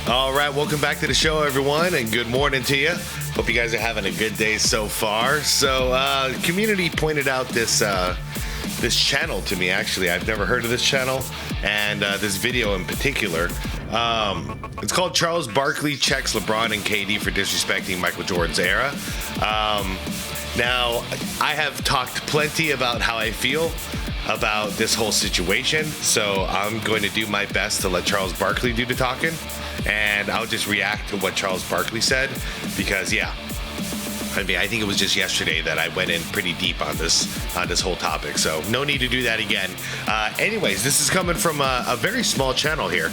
All right, welcome back to the show, everyone, and good morning to you. Hope you guys are having a good day so far. So, community pointed out this channel to me. Actually, I've never heard of this channel, and this video in particular. It's called Charles Barkley Checks LeBron and KD for Disrespecting Michael Jordan's Era. Now, I have talked plenty about how I feel about this whole situation, so I'm going to do my best to let Charles Barkley do the talking, and I'll just react to what Charles Barkley said, because I mean, I think it was just yesterday that I went in pretty deep on this whole topic, so no need to do that again. Anyways, this is coming from a very small channel here.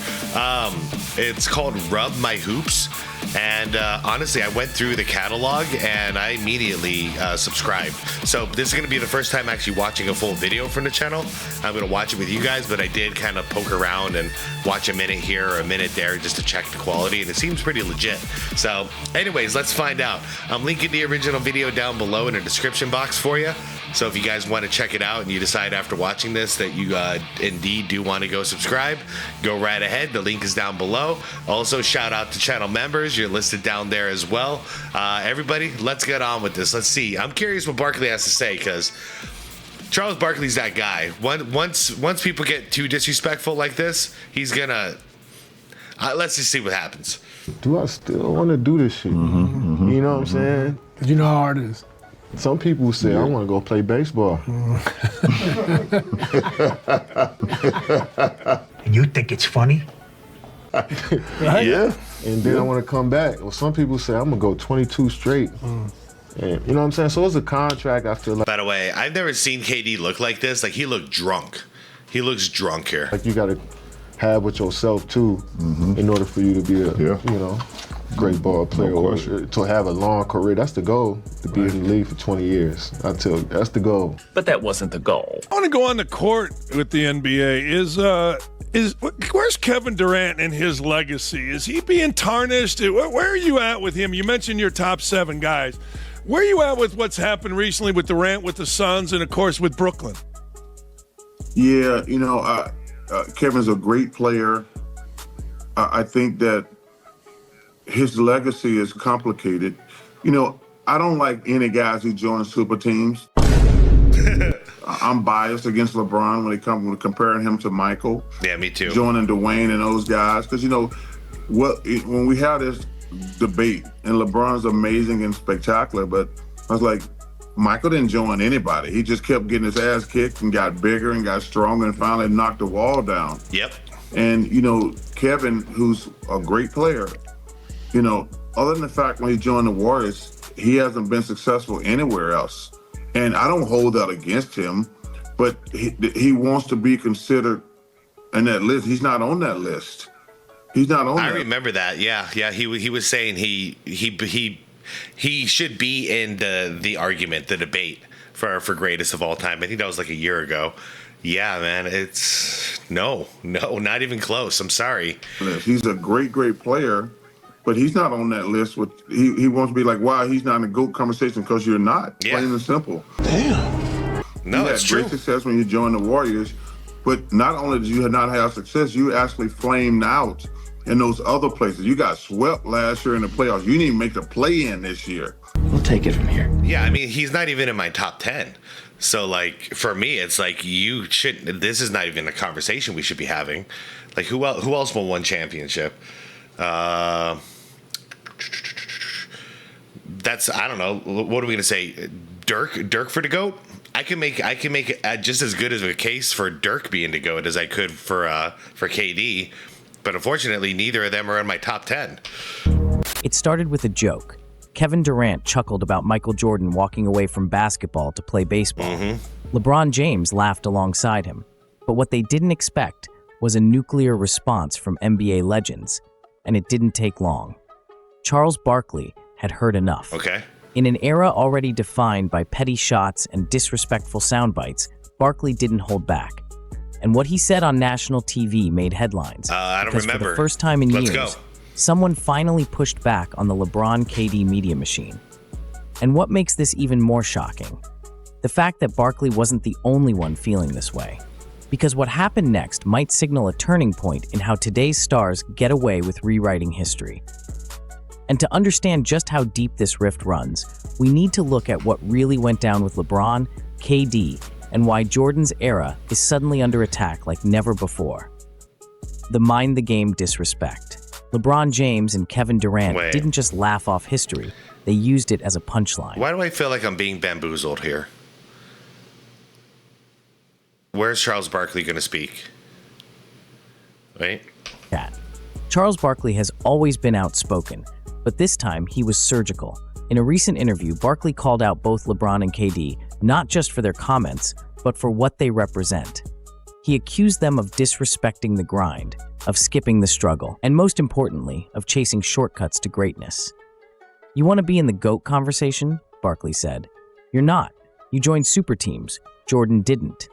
It's called Rub My Hoops, and honestly, I went through the catalog and I immediately subscribed. So this is going to be the first time actually watching a full video from the channel. I'm going to watch it with you guys, but I did kind of poke around and watch a minute here or a minute there just to check the quality, and it seems pretty legit. So anyways, let's find out. I'm linking the original video down below in the description box for you. So if you guys want to check it out and you decide after watching this that you indeed do want to go subscribe, go right ahead. The link is down below. Also, shout out to channel members. You're listed down there as well. Everybody, let's get on with this. Let's see. I'm curious what Barkley has to say, because Charles Barkley's that guy. Once people get too disrespectful like this, he's gonna. Let's just see what happens. Do I still want to do this shit? You know what I'm saying? You know how hard it is. Some people say, I want to go play baseball. And you think it's funny? Right? Yeah. And then I want to come back. Well, some people say, I'm going to go 22 straight. And, you know what I'm saying? So it's a contract, I feel like. By the way, I've never seen KD look like this. Like, he looked drunk. He looks drunk here. Like, you got to have with yourself, too, in order for you to be a, you know, great ball player, or to have a long career. That's the goal, to be in the league for 20 years. I tell you, that's the goal. But that wasn't the goal. I want to go on the court with the NBA. Where's Kevin Durant and his legacy? Is he being tarnished? Where are you at with him? You mentioned your top 7 guys. Where are you at with what's happened recently with Durant, with the Suns, and of course with Brooklyn? Yeah, you know, Kevin's a great player. I think that his legacy is complicated. You know, I don't like any guys who join super teams. I'm biased against LeBron when it comes to comparing him to Michael. Yeah, me too. Joining Dwayne and those guys. Because, you know, when we had this debate, and LeBron's amazing and spectacular, but I was like, Michael didn't join anybody. He just kept getting his ass kicked and got bigger and got stronger and finally knocked the wall down. Yep. And, you know, Kevin, who's a great player, you know, other than the fact when he joined the Warriors, he hasn't been successful anywhere else. And I don't hold that against him, but he wants to be considered in that list. He's not on that list. He's not on that. I remember that. Yeah. He was saying he should be in the argument, the debate for greatest of all time. I think that was like a year ago. Yeah, man, it's no, not even close. I'm sorry. He's a great player, but he's not on that list. He wants to be like, wow, he's not in a GOAT conversation, because you're not. Yeah. Plain and simple. Damn. No, it's true. You had great success when you joined the Warriors, but not only did you not have success, you actually flamed out in those other places. You got swept last year in the playoffs. You didn't even make the play-in this year. We'll take it from here. Yeah, I mean, he's not even in my top 10. So, like, for me, it's like you shouldn't. This is not even a conversation we should be having. Like, who else won one championship? That's, I don't know. What are we gonna say? Dirk for the GOAT? I can make just as good as a case for Dirk being the GOAT as I could for KD. But unfortunately, neither of them are in my top 10. It started with a joke. Kevin Durant chuckled about Michael Jordan walking away from basketball to play baseball. LeBron James laughed alongside him. But what they didn't expect was a nuclear response from NBA legends, and it didn't take long. Charles Barkley had heard enough. Okay. In an era already defined by petty shots and disrespectful soundbites, Barkley didn't hold back. And what he said on national TV made headlines. I don't remember. For the first time in Let's years, go. Someone finally pushed back on the LeBron KD media machine. And what makes this even more shocking? The fact that Barkley wasn't the only one feeling this way. Because what happened next might signal a turning point in how today's stars get away with rewriting history. And to understand just how deep this rift runs, we need to look at what really went down with LeBron, KD, and why Jordan's era is suddenly under attack like never before. The mind the game disrespect. LeBron James and Kevin Durant didn't just laugh off history, they used it as a punchline. Why do I feel like I'm being bamboozled here? Where's Charles Barkley going to speak? Right? Charles Barkley has always been outspoken, but this time he was surgical. In a recent interview, Barkley called out both LeBron and KD, not just for their comments, but for what they represent. He accused them of disrespecting the grind, of skipping the struggle, and most importantly, of chasing shortcuts to greatness. You want to be in the GOAT conversation? Barkley said. You're not. You joined super teams. Jordan didn't.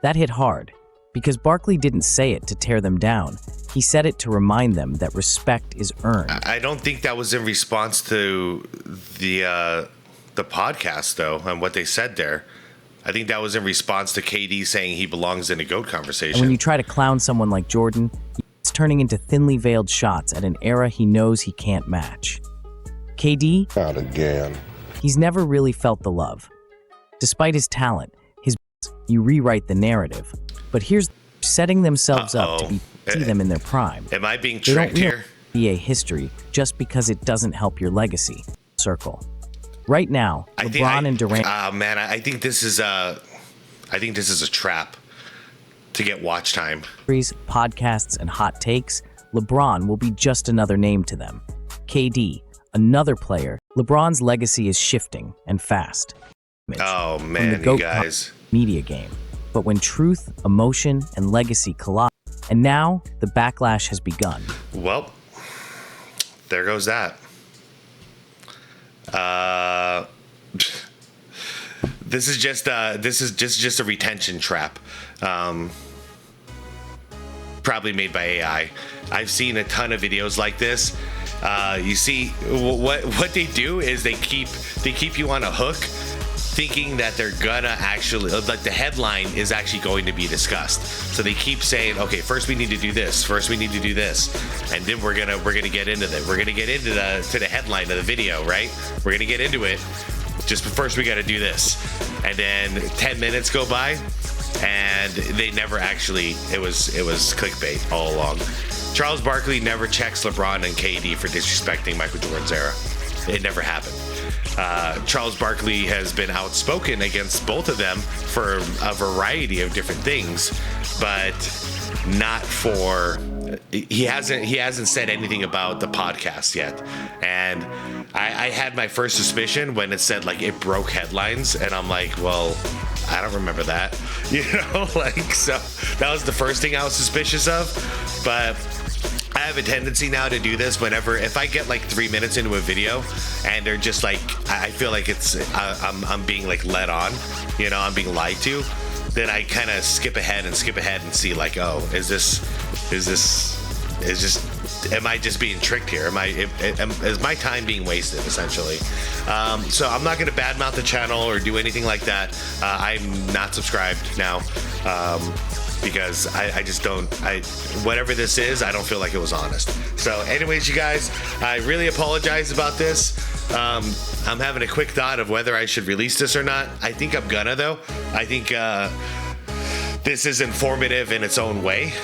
That hit hard, because Barkley didn't say it to tear them down. He said it to remind them that respect is earned. I don't think that was in response to the podcast, though, and what they said there. I think that was in response to KD saying he belongs in a GOAT conversation. And when you try to clown someone like Jordan, it's turning into thinly veiled shots at an era he knows he can't match. KD? Not again. He's never really felt the love. Despite his talent, you rewrite the narrative. But here's setting themselves up to see them in their prime. Am I being tricked here? NBA history just because it doesn't help your legacy. Circle. Right now, LeBron and Durant. Man, I think this is a trap to get watch time. Podcasts and hot takes. LeBron will be just another name to them. KD, another player. LeBron's legacy is shifting and fast. Oh man, you guys. Media game. But when truth, emotion, and legacy collide, and now the backlash has begun. Well, there goes that. This is just a retention trap, probably made by AI. I've seen a ton of videos like this. You see, what they do is they keep you on a hook, thinking that they're gonna actually, like, the headline is actually going to be discussed. So they keep saying, okay, first we need to do this, first we need to do this, and then we're gonna get into that. We're gonna get into the headline of the video, right? We're gonna get into it. Just first we got to do this, and then 10 minutes go by, and they never actually. It was clickbait all along. Charles Barkley never checks LeBron and KD for disrespecting Michael Jordan's era. It never happened. Charles Barkley has been outspoken against both of them for a variety of different things, but not for. He hasn't said anything about the podcast yet, and I had my first suspicion when it said like it broke headlines, and I'm like, well, I don't remember that, so that was the first thing I was suspicious of. But I have a tendency now to do this if I get like 3 minutes into a video and they're just like, I feel like I'm being like led on, I'm being lied to, then I kind of skip ahead and see like, oh, am I just being tricked here? Is my time being wasted, essentially? So I'm not going to badmouth the channel or do anything like that. I'm not subscribed now because I just don't. Whatever this is, I don't feel like it was honest. So, anyways, you guys, I really apologize about this. I'm having a quick thought of whether I should release this or not. I think I'm gonna, though. I think this is informative in its own way,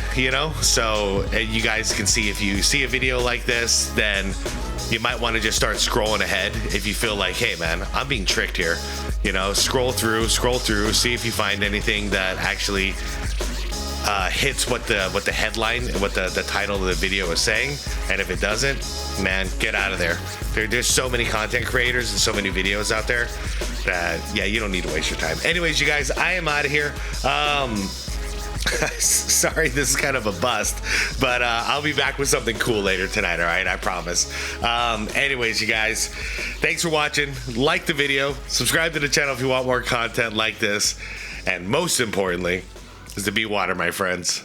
so you guys can see, if you see a video like this, then you might want to just start scrolling ahead if you feel like, hey man, I'm being tricked here. Scroll through, see if you find anything that actually hits what the headline, what the title of the video is saying. And if it doesn't, man, get out of there. There's so many content creators and so many videos out there that, yeah, you don't need to waste your time. Anyways, you guys, I am out of here. Sorry, this is kind of a bust, but I'll be back with something cool later tonight, all right? I promise. Anyways, you guys, thanks for watching. Like the video, subscribe to the channel if you want more content like this, and most importantly is to be water, my friends.